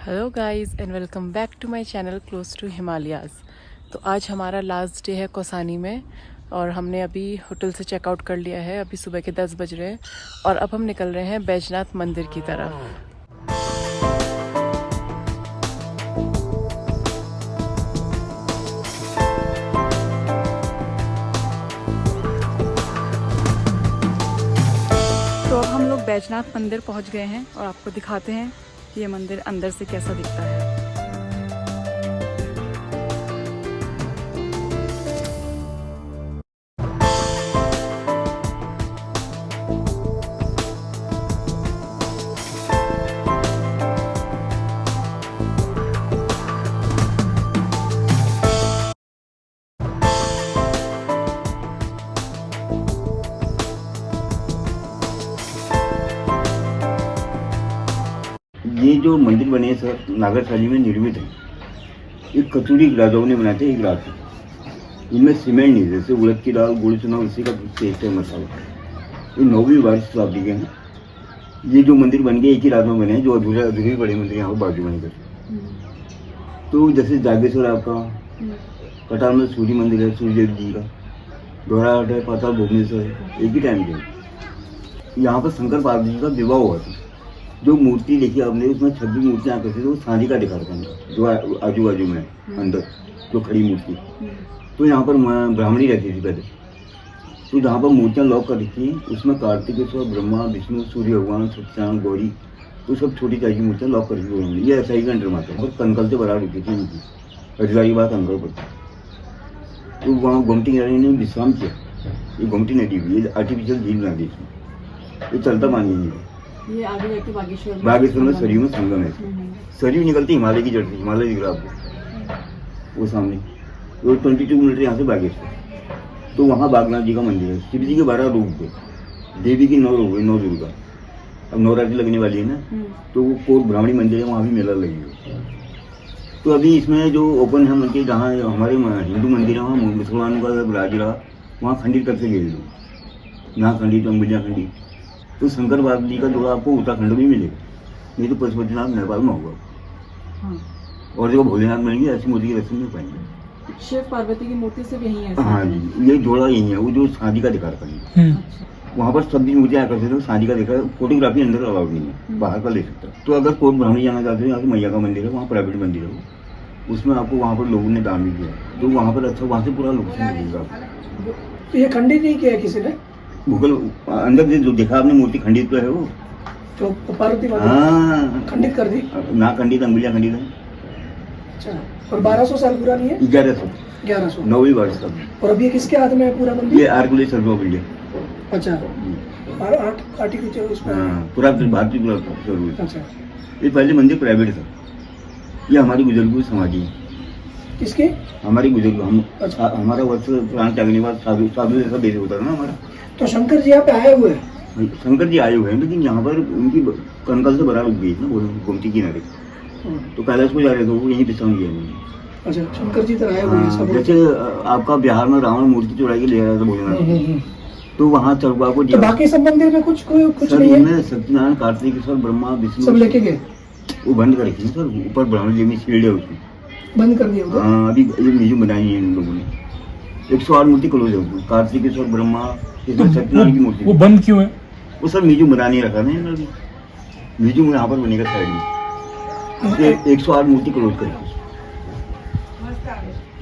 Hello guys and welcome back to my channel close to Himalayas. तो आज हमारा last day है कौसानी में और हमने अभी होटल से चेकआउट कर लिया है। अभी सुबह के 10 बज रहे हैं और अब हम निकल रहे हैं बैजनाथ मंदिर की तरफ। तो अब हम लोग बैजनाथ मंदिर पहुंच गए हैं और आपको दिखाते हैं कि ये मंदिर अंदर से कैसा दिखता है। ये जो मंदिर बने हैं सर नागर शैली में निर्मित है। एक कचूरी राजाओं ने बनाते हैं एक रात में। इनमें सीमेंट नहीं, जैसे उड़द की दाल गुड़ चुना उसी का टेस्ट है मसाला। ये 9वीं 12वीं शताब्दी के हैं। ये जो मंदिर बन गए एक ही रात में बने हैं, जो अधूरे बड़े मंदिर यहाँ पर बाजू बने कर। तो जैसे जागेश्वर आपका, कटार में सूर्य मंदिर है सूर्य देव जी का, दोहराहट है, पाताल भुवनेश्वर है, एक ही टाइम के। यहाँ पर शंकर पार्वती जी का विवाह हुआ था। जो मूर्ति देखी आपने उसमें 26 मूर्तियाँ आकर थी, तो सांझी का दिखा रखा है जो आजू बाजू में अंदर जो खड़ी मूर्ति। तो यहाँ पर ब्राह्मणी रहती थी पहले। तो जहाँ पर मूर्तियाँ लॉक कर रखी हैं उसमें कार्तिकेश्वर, ब्रह्मा, विष्णु, सूर्य भगवान, सत्यनारायण, गौरी, तो सब छोटी छोटी मूर्तियाँ लॉक कर रखी हुई। ये ऐसा ही कंट्र माता है और कंकल से बड़ा रुकी थी इनकी हजारी बात अंकल पर। तो वहाँ गोमती नदी ने विश्राम किया। ये गोमती नदी हुई, ये आर्टिफिशियल झील बना दी इसमें, ये चलता पानी है। ये आगे जाके बागेश्वर में सरयू में संगम है। सरयू निकलती हिमालय की जड़ से, हिमालय दिख रहा आपको वो सामने, वो 22 किलोमीटर यहाँ से बागेश्वर। तो वहाँ बागनाथ जी का मंदिर है। शिव जी के 12 रूप थे, देवी की 9 रूप है, 9 दुर्गा। अब नवरात्रि लगने वाली है ना, तो वो कोट ब्राह्मणी मंदिर है, वहाँ भी मेला लगेगा। तो अभी इसमें जो ओपन है मंदिर, जहाँ हमारे हिंदू मंदिर है वहाँ मुसलमानों का राज रहा, वहाँ खंडित करके गए लोग, ना खंडित अंबुजा खंडित। तो शंकर पार्वती का जोड़ा आपको उत्तराखंड में मिलेगा, नहीं तो पशुपतिनाथ नेपाल में होगा। और जो भोलेनाथ मिलेंगे ऐसी मूर्ति के दर्शन नहीं पाएंगे। शिव पार्वती की मूर्ति सिर्फ यही है। हाँ जी, ये जोड़ा यही है, वो जो शादी का दिखा रखा है। वहाँ पर सब भी मूर्तियाँ आकर से शादी का दिखा, फोटोग्राफी अंदर अलाउड नहीं है, बाहर का ले सकता है। तो अगर कोट ब्राह्मणी जाना चाहते हैं, यहाँ से मैया का मंदिर है, वहाँ प्राइवेट मंदिर है, उसमें आपको वहाँ पर लोगों ने दान भी किया, तो वहाँ पर अच्छा वहाँ से पूरा लोकेशन मिलेगा। ये खंडित नहीं किया किसी ने, गूगल अंदर से जो देखा आपने मूर्ति खंडित तो है वो, तो पार्वती हाँ खंडित कर दी ना, खंडित अंगुलियाँ खंडित है। अच्छा, और 1200 साल पुरानी है। 1100 9वीं वर्ष तक। और अब ये किसके हाथ में है पूरा मंदिर? ये आर्कुलेस सर्वो बिल्डिंग। अच्छा, और आर्टिकल उसमें पूरा भारतीय स्वरूप। अच्छा, ये पहले मंदिर प्राइवेट था। ये हमारी बुजुर्गों की समाधि है। किसके? हमारी बुजुर्ग, हम अच्छा। हमारा वर्ष प्राण त्यागने के बाद साधु जैसा देश होता है ना हमारा। तो शंकर जी यहाँ पे आए हुए हैं? शंकर जी आए हुए हैं, लेकिन यहाँ पर उनकी कंकल से बड़ा रुक गई ना, वो गोमती किनारे। तो कैलाश को जा रहे थे, वो यहीं विश्राम किया। अच्छा, शंकर जी तरह आए हुए हैं सब। जैसे आपका बिहार में रावण मूर्ति चुरा के ले आया था भोजनाथ, तो वहाँ चरुआ को तो बाकी सब मंदिर में कुछ नहीं है? सत्यनारायण, कार्तिकेश्वर, ब्रह्मा, विष्णु सब लेके गए, वो बंद कर रखी है सर। ऊपर ब्राह्मण जी में शील्ड है उसमें, बंद कर दिया उधर। हाँ, अभी ये म्यूजियम बनाई है इन लोगों ने। 108 मूर्ति क्लोज है उसमें, कार्तिकेश्वर, ब्रह्मा, सत्यनारायण की मूर्ति। वो बंद क्यों है? वो सर म्यूजियम बना नहीं रखा ना इन्होंने। म्यूजियम यहाँ पर बनेगा साइड में। 108 मूर्ति क्लोज करके।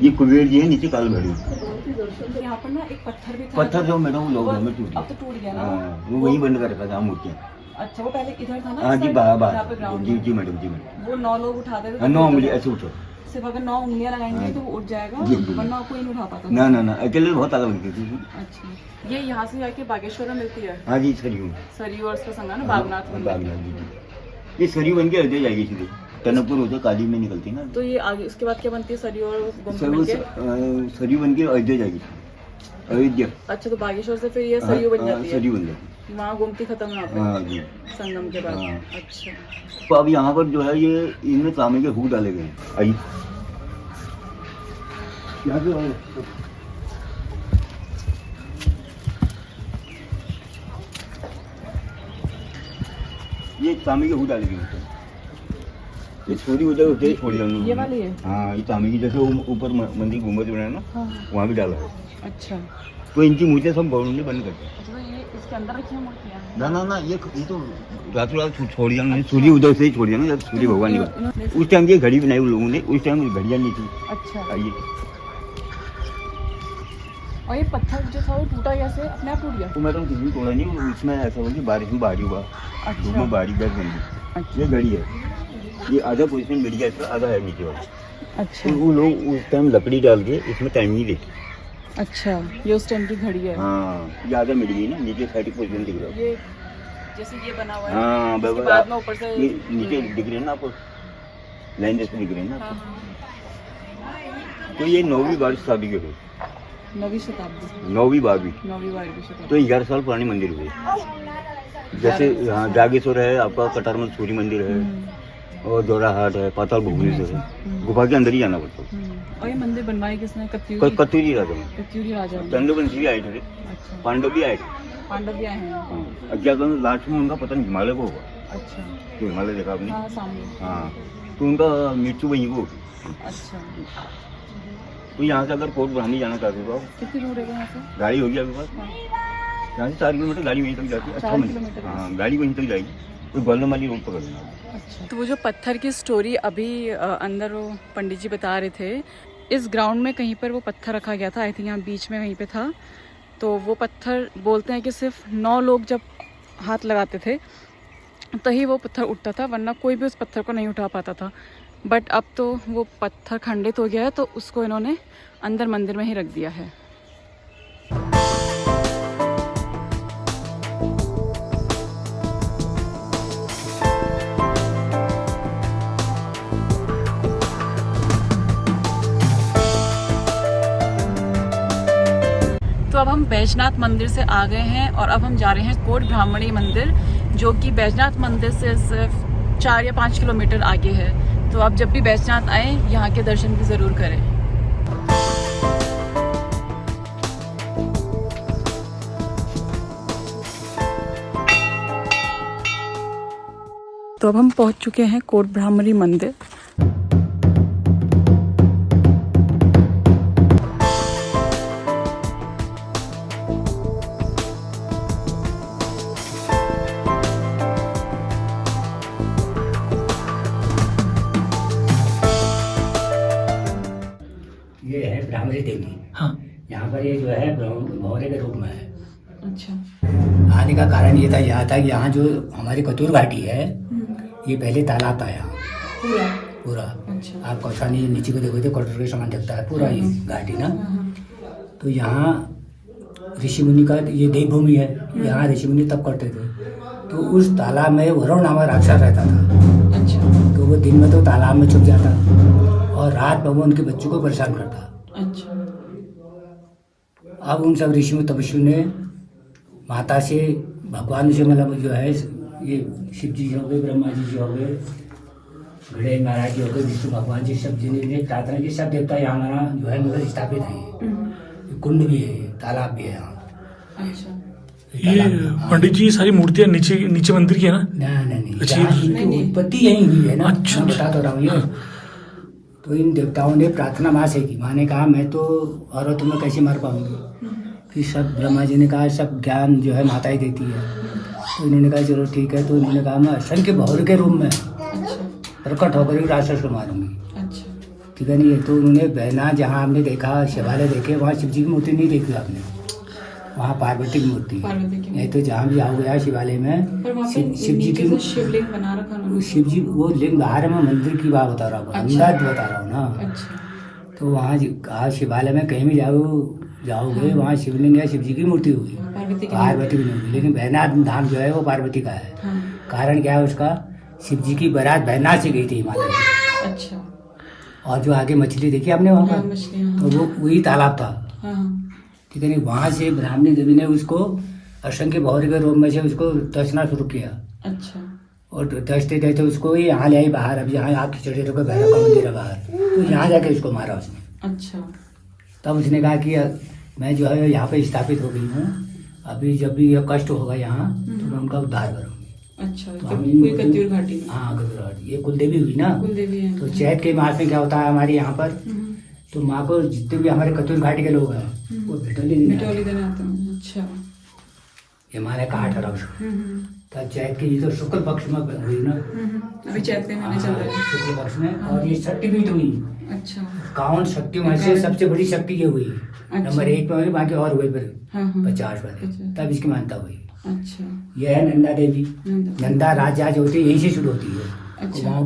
ये कुबेर जी है, नीचे काल भैरव। यहाँ पर ना एक पत्थर भी था, पत्थर जो मैडम वो लॉकडाउन में टूट अब तो टूट गया ना। हाँ, वो वहीं बंद कर रखा था मूर्तियाँ। अच्छा, वो पहले इधर था ना? हाँ जी, यहाँ पे बाहर ग्राउंड जी जी मैडम, जी मैडम। वो 9 लोग उठाते थे। 9 उंगली ऐसे उठो, सिर्फ अगर 9 उंगलियां लगाएंगे तो वो उठ जाएगा, जी, जी। वरना कोई नहीं उठा पाता। ना अकेले बहुत ताकत बनती थी। अच्छा, ये यहाँ से जाके बागेश्वर में मिलती है। हाँ जी, सरयू। सरयू और उसका संगा ना बागनाथ में। बागनाथ जी। ये सरयू बन के अयोध्या जाएगी सीधे, टनकपुर होते काली में निकलती ना। तो ये आगे उसके बाद क्या बनती है? सरयू और गोमती मिलके? सरयू बन के अयोध्या जाएगी, अयोध्या। अच्छा, तो बागेश्वर से फिर ये सरयू बन जाती है। सरयू बन जाती है, वहाँ गोमती खत्म है, वहाँ हाँ पे जी, संगम के बाद। हाँ। अच्छा, तो अब यहाँ पर जो है ये इनमें तांबे के हुक डाले गए हैं। आइए यहाँ पे आओ। ये तांबे के हुक डाले गए हैं। ये छोरी उधर होते छोड़ी हम ये वाली है? हाँ, ये तांबे की जैसे ऊपर मंदिर गुम्बद बनाया ना, हाँ। वहाँ भी डाला है। अच्छा। तो इनकी मूर्तियाँ सब गवर्नमेंट ने बंद कर दी। अच्छा, तो ये इसके अंदर रखी है मूर्तियाँ? ना ये तो रातों रात छोड़ दिया ना, सूर्य उदय से ही छोड़ दिया ना, जब सूर्य भगवान ने उस टाइम ये घड़ी बनाई उन लोगों ने, उस टाइम घड़ियाँ नहीं थी। अच्छा। आइए, और ये पत्थर जो था वो टूटा कैसे, अपने आप टूट गया? तो मैं तो किसी तोड़ा नहीं, उसमें ऐसा हुआ कि बारिश में बारी हुआ, अच्छा। में बारी दस बन गई। अच्छा। ये घड़ी है, ये आधा पोजिशन घड़ी का इसका आधा है नीचे वाला। अच्छा। तो वो लोग उस टाइम लकड़ी डाल के इसमें टाइम नहीं देते। अच्छा, ये उस टाइम की घड़ी है। हाँ, ये आधा मिल गई ना, नीचे साइड पोजिशन दिख रहा है। ये जैसे ये बना हुआ है। हाँ, उसके बराबर। बाद में ऊपर से ये नीचे दिख रहे हैं ना आपको, लाइन जैसे दिख रहे हैं ना हाँ, आपको। हाँ। तो ये 9वीं बार शादी के हुए, 9वीं शताब्दी, 9वीं 12वीं, 9वीं 12वीं शताब्दी। तो 11 साल पुराने मंदिर हुए। जैसे हाँ, जागेश्वर है आपका, कटारमल सूर्य मंदिर है, और जोराहाट है, पाताल भुवनेश्वर है, गुफा के अंदर ही जाना पड़ता है। और ये मंदिर बनवाई किसने? कत्यूरी? कत्यूरी राजा में, कत्यूरी राजा ने। चंद्रवंशी भी आए थे, अच्छा। पांडव भी आए थे। पांडव भी आए हैं। हाँ, अज्ञातवास में लास्ट में उनका पतन हिमालय को हुआ। अच्छा। तो हिमालय देखा आपने? हाँ, सामने। हाँ, तो उनका मृत्यु वहीं को होगी। अच्छा। तो यहाँ से अगर कोर्ट बढ़ाने जाना चाहते हो आप, कितनी दूर है यहाँ से? गाड़ी होगी आपके पास? हाँ। यहाँ से 4 किलोमीटर गाड़ी वहीं तक जाती है। 4 किलोमीटर? हाँ, गाड़ी वहीं तक जाएगी, तो गोलम वाली रोड पकड़ लेना। अच्छा। तो वो जो पत्थर की स्टोरी अभी अंदर वो पंडित जी बता रहे थे, इस ग्राउंड में कहीं पर वो पत्थर रखा गया था, आई थिंक यहाँ बीच में कहीं पे था। तो वो पत्थर बोलते हैं कि सिर्फ 9 लोग जब हाथ लगाते थे तभी वो पत्थर उठता था, वरना कोई भी उस पत्थर को नहीं उठा पाता था। बट अब तो वो पत्थर खंडित हो गया है, तो उसको इन्होंने अंदर मंदिर में ही रख दिया है। तो अब हम बैजनाथ मंदिर से आ गए हैं और अब हम जा रहे हैं कोट ब्राह्मणी मंदिर, जो कि बैजनाथ मंदिर से सिर्फ 4 या 5 किलोमीटर आगे है। तो आप जब भी बैजनाथ आए, यहाँ के दर्शन भी ज़रूर करें। तो अब हम पहुँच चुके हैं कोट ब्राह्मणी मंदिर। ये है ब्राह्मणी देवी। हाँ। यहाँ पर ये जो है भौरे के रूप में है। अच्छा। आने का कारण ये था, यहाँ था कि यहाँ जो हमारी कतूर घाटी है, ये पहले तालाब था यहाँ पूरा। अच्छा। आप कौसानी नीचे को देखो तो कटोर के समान दिखता है पूरा ये घाटी ना। तो यहाँ ऋषि मुनि का ये देवभूमि है, यहाँ ऋषि मुनि तप करते थे। तो उस तालाब में वरुण नामक राक्षस रहता था। अच्छा। तो वो दिन में तो तालाब में छुप जाता और रात में वो उनके बच्चों को परेशान करता। अच्छा। अब उन सब ऋषियों तपस्वियों ने माता से, भगवान से, मतलब जो है ये शिव जी हो गए, ब्रह्मा जी हो गए, गणेश महाराज जी हो गए, विष्णु भगवान जी, सब जिन्हें प्रार्थना की, सब देवता यहाँ हमारा जो है मतलब स्थापित है। कुंड भी है, तालाब भी है यहाँ। अच्छा। ये पंडित जी सारी मूर्तियाँ नीचे मंदिर की है ना? नहीं, अच्छा, यहाँ इनकी उत्पत्ति यही हुई है ना। अच्छा, मैं बता तो रहा हूँ ये। तो इन देवताओं ने प्रार्थना माँ से की। माँ ने कहा मैं तो औरत में कैसे मार पाऊंगी। फिर सब ब्रह्मा जी ने कहा सब ज्ञान जो है माता ही देती है। तो इन्होंने कहा चलो ठीक है। तो इन्होंने कहा मैं असंख्य भौर के रूप में प्रकट होकर ही राक्षस को मारूंगी। अच्छा। ठीक है नहीं है। तो उन्होंने बहना जहाँ हमने देखा शिवालय देखे, वहाँ शिव जी की मूर्ति नहीं देखी आपने, वहाँ पार्वती की मूर्ति। नहीं तो जहाँ भी आओगे यहाँ शिवालय में शिव जी की शिवलिंग बना रखा उन्होंने। शिव जी वो लिंग बाहर में मंदिर की बात बता रहा हूँ, अंदाज बता रहा हूँ ना। अच्छा। तो वहाँ शिवालय में कहीं भी जाओगे वहाँ शिवलिंग या शिव जी की मूर्ति होगी, पार्वती की नहीं होगी। लेकिन बैजनाथ धाम जो है वो पार्वती का है। कारण क्या है उसका? शिव जी की बारात बैजनाथ से गई थी हिमालय में। अच्छा। और जो आगे मछली देखी आपने वहाँ पर, तो वो वही तालाब था। ठीक है नहीं। वहाँ से ब्राह्मणी देवी ने उसको असंख्य भौर के रूप में से उसको दसना शुरू किया। अच्छा। और दसते दसते उसको यहाँ ले आई बाहर। अब यहाँ आप खिचड़ी रखो, भैरव का मंदिर है बाहर, तो यहाँ जाके उसको मारा उसने। अच्छा। तब उसने कहा कि मैं जो है यहाँ पे स्थापित हो गई हूँ, अभी जब भी यह कष्ट होगा यहाँ तो मैं उनका उद्धार करूँगी। अच्छा, तो तो हम पूरी कत्यूर घाटी में। हाँ कत्यूर घाटी, ये कुलदेवी हुई ना। कुलदेवी है। तो चैत के मास में क्या होता है हमारे यहाँ पर, तो माँ को जितने भी हमारे कत्यूर घाटी के लोग हैं वो भिटौली देने आते मिटौली देने आते हैं। अच्छा। हैं। ये हमारे का 8 अरब तब चैत की, ये तो शुक्ल पक्ष में हुई ना। अभी चैत के महीने चल रहे हैं। शुक्ल पक्ष में, और ये शक्तिपीठ हुई। अच्छा। 51 शक्ति में से सबसे बड़ी शक्ति ये हुई। नंबर 1 पे हुई, बाकी और हुए फिर 50 वाले, तब इसकी मान्यता हुई। अच्छा। यह है नंदा देवी। नंदा राजा जो होती है यहीं से शुरू होती है।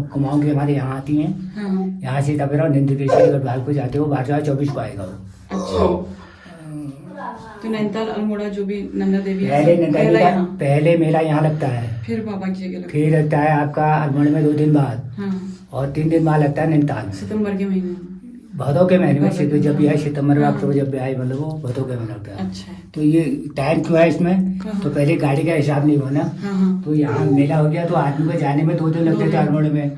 कुमाऊं के हमारे यहाँ आती हैं। यहाँ से तब नंदकेश्वर गढ़वाल को जाते हो, 12/24 को आएगा वो। अच्छा। तो नैनीताल अल्मोड़ा जो भी नंदा देवी पहले नंदा देवी का पहले मेला यहाँ लगता है, फिर बाबा की जगह लगता फिर लगता है आपका अल्मोड़ा में 2 दिन बाद, और 3 दिन बाद लगता है नैनीताल में। सितंबर के महीने में, भदौ के महीने में, जब भी आए सितंबर में, अक्टूबर जब भी आए, मतलब वो भदौ के महीने लगता है। अच्छा। तो ये टाइम क्यों है इसमें, तो पहले गाड़ी का हिसाब नहीं हुआ ना, तो यहाँ मेला हो गया तो आदमी को जाने में 2 दिन लगते थे अल्मोड़ा में।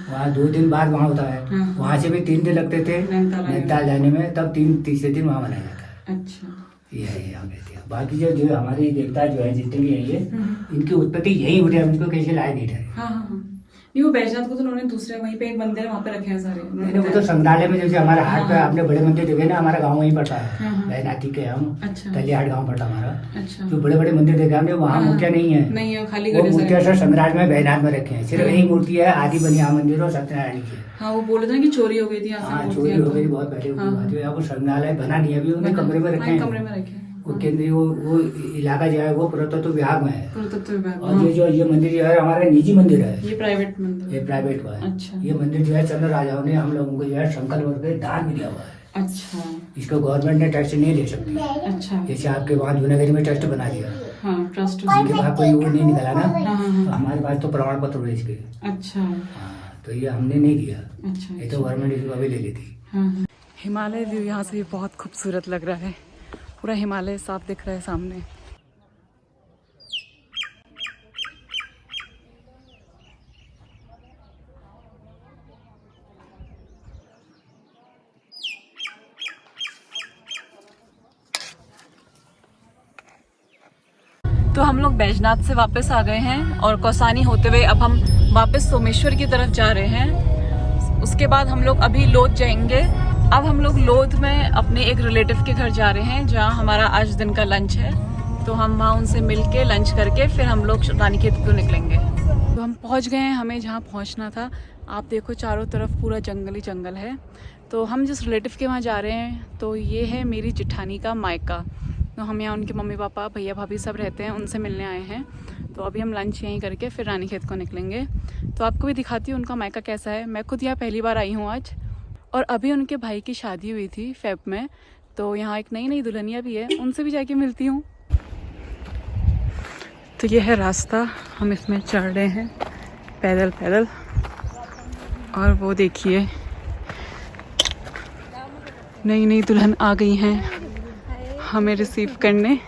वहाँ 2 दिन बाद वहाँ होता है, वहाँ से भी 3 दिन लगते थे नैनीताल जाने में, तब तीसरे दिन वहाँ मनाया जाता है। अच्छा। ये है यहाँ कहते हैं। बाकी जो हमारे देवता जो है जितने भी है ये, इनकी उत्पत्ति यही हो रही है, उनको कैसे लाए नहीं ठहरे। नहीं, वो बैजनाथ को तो उन्होंने दूसरे वहीं पे एक मंदिर है, वहाँ पे रखे हैं सारे। नहीं, वो तो संग्रहालय में, जैसे हमारा हाट पे आपने बड़े मंदिर देखे ना, हमारा गांव वहीं पड़ता है, बैजनाथी के हम। अच्छा। तलियाहाट गांव पड़ता हमारा। अच्छा। जो बड़े बड़े मंदिर देखे हमने, वहाँ मूर्तियाँ नहीं है। नहीं है, खाली वो मूर्तियाँ सब संग्रहालय में बैजनाथ में रखे हैं। सिर्फ यही मूर्ति है आदि बनिया मंदिर और सत्यनारायण की। हाँ, वो बोले थे ना कि चोरी हो गई थी यहाँ से। हाँ, चोरी हो गई बहुत पहले की बात है। अब वो संग्रहालय बना नहीं है अभी, उन्हें कमरे में रखे हैं। कमरे में रखे हैं। वो केंद्रीय वो इलाका जो है वो पुरातत्व विभाग में है। पुरातत्व विभाग। और ये मंदिर जो है हमारा निजी मंदिर है, ये प्राइवेट मंदिर, ये प्राइवेट हुआ है। अच्छा। ये मंदिर जो है चंद्र राजाओं ने हम लोगों को जो है संकल्प करके दान भी दिया हुआ है। अच्छा। इसको गवर्नमेंट ने टैक्स नहीं ले सकती। अच्छा। जैसे आपके वहाँ जूनागढ़ में ट्रस्ट बना दिया, हाँ, ट्रस्ट उनके पास कोई वो नहीं निकला ना, हाँ। तो हमारे पास तो प्रमाण पत्र है इसके। अच्छा। हाँ, तो ये हमने नहीं दिया। अच्छा। ये तो गवर्नमेंट इसको अभी ले लेती। हिमालय व्यू यहाँ से बहुत खूबसूरत लग रहा है, पूरा हिमालय साफ दिख रहा है सामने। तो हम लोग बैजनाथ से वापस आ गए हैं और कौसानी होते हुए अब हम वापस सोमेश्वर की तरफ जा रहे हैं। उसके बाद हम लोग अभी लोध जाएंगे। अब हम लोग लोध में अपने एक रिलेटिव के घर जा रहे हैं, जहां हमारा आज दिन का लंच है। तो हम वहां उनसे मिल के लंच करके फिर हम लोग रानीखेत को निकलेंगे। तो हम पहुंच गए हैं हमें जहां पहुंचना था। आप देखो चारों तरफ पूरा जंगल ही जंगल है। तो हम जिस रिलेटिव के वहाँ जा रहे हैं, तो ये है मेरी जिठानी का मायका। तो हम यहाँ उनके मम्मी पापा भैया भाभी सब रहते हैं, उनसे मिलने आए हैं। तो अभी हम लंच यहीं करके फिर रानीखेत को निकलेंगे। तो आपको भी दिखाती हूँ उनका मायका कैसा है। मैं खुद यहाँ पहली बार आई हूँ आज, और अभी उनके भाई की शादी हुई थी फेब में। तो यहाँ एक नई दुल्हनिया भी है, उनसे भी जाके मिलती हूँ। तो ये है रास्ता, हम इसमें चढ़ रहे हैं पैदल पैदल। और वो देखिए नई दुल्हन आ गई हैं हमें रिसीव करने।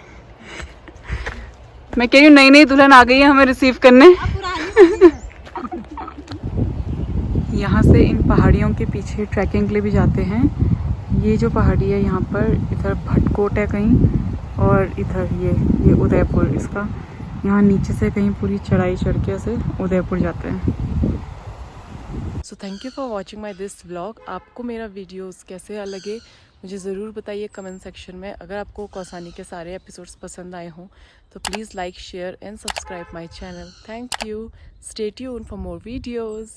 मैं कह रही हूँ नई दुल्हन आ गई है हमें रिसीव करने। यहाँ से इन पहाड़ियों के पीछे ट्रैकिंग के लिए भी जाते हैं। ये जो पहाड़ी है यहाँ पर, इधर भटकोट है कहीं, और इधर ये उदयपुर, इसका यहाँ नीचे से कहीं पूरी चढ़ाई चढ़ के ऐसे उदयपुर जाते हैं। So thank you for watching my this vlog. आपको मेरा वीडियोस कैसे लगे मुझे ज़रूर बताइए कमेंट सेक्शन में। अगर आपको कौसानी के सारे एपिसोड्स पसंद आए हों तो please like share and subscribe my channel. Thank you. Stay tuned for more videos.